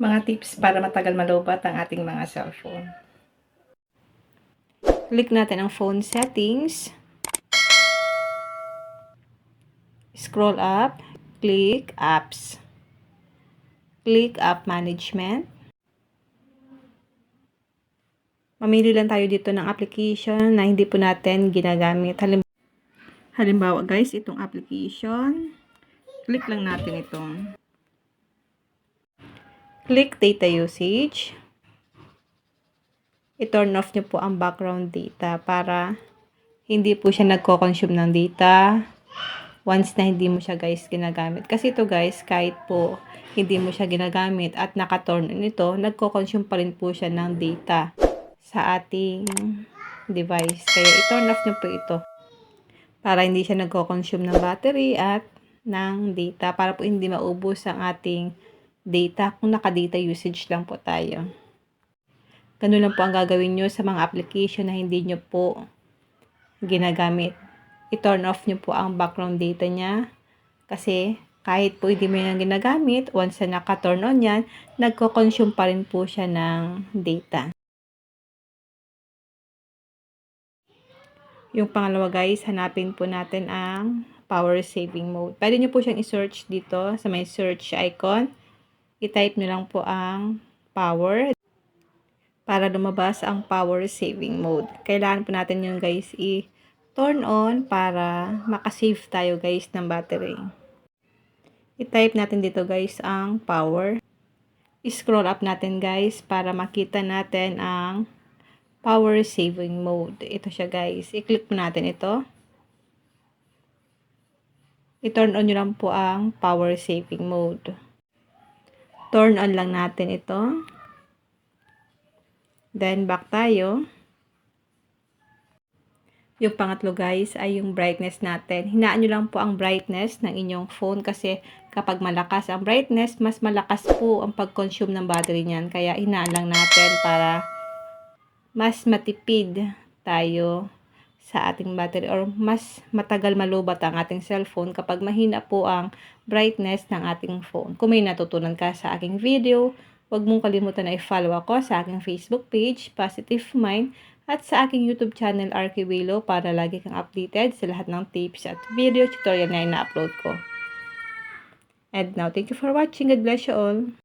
Mga tips para matagal malobat ang ating mga cellphone. Click natin ang phone settings. Scroll up. Click apps. Click app management. Mamili lang tayo dito ng application na hindi po natin ginagamit. Halimbawa guys, itong application. Click lang natin itong. Click data usage. I-turn off nyo po ang background data para hindi po siya nagko-consume ng data once na hindi mo siya guys ginagamit. Kasi ito guys, kahit po hindi mo siya ginagamit at naka-turn on ito, nagko-consume pa rin po siya ng data sa ating device. Kaya i-turn off nyo po ito para hindi siya nagko-consume ng battery at ng data, para po hindi maubos ang ating data kung naka-data usage lang po tayo. Ganun lang po ang gagawin nyo sa mga application na hindi nyo po ginagamit. I-turn off nyo po ang background data niya kasi kahit po hindi mo yan ginagamit, once na naka-turn on yan, nagko-consume pa rin po siya ng data. Yung pangalawa guys, hanapin po natin ang power saving mode. Pwede nyo po siyang i-search dito sa may search icon. I-type nyo lang po ang power para lumabas ang power saving mode. Kailangan po natin yung guys i-turn on para makasave tayo guys ng battery. I-type natin dito guys ang power. I-scroll up natin guys para makita natin ang power saving mode. Ito siya guys. I-click po natin ito. I-turn on nyo lang po ang power saving mode. Turn on lang natin ito. Then back tayo. Yung pangatlo guys ay yung brightness natin. Hinaan nyo lang po ang brightness ng inyong phone kasi kapag malakas ang brightness, mas malakas po ang pag-consume ng battery niyan. Kaya hinaan lang natin para mas matipid tayo sa ating battery or mas matagal malubat ang ating cellphone kapag mahina po ang brightness ng ating phone. Kung may natutunan ka sa aking video, huwag mong kalimutan na i-follow ako sa aking Facebook page, Positive Mind, at sa aking YouTube channel, RK Willow, para lagi kang updated sa lahat ng tips at video tutorial na ina-upload ko. And now, thank you for watching. God bless you all.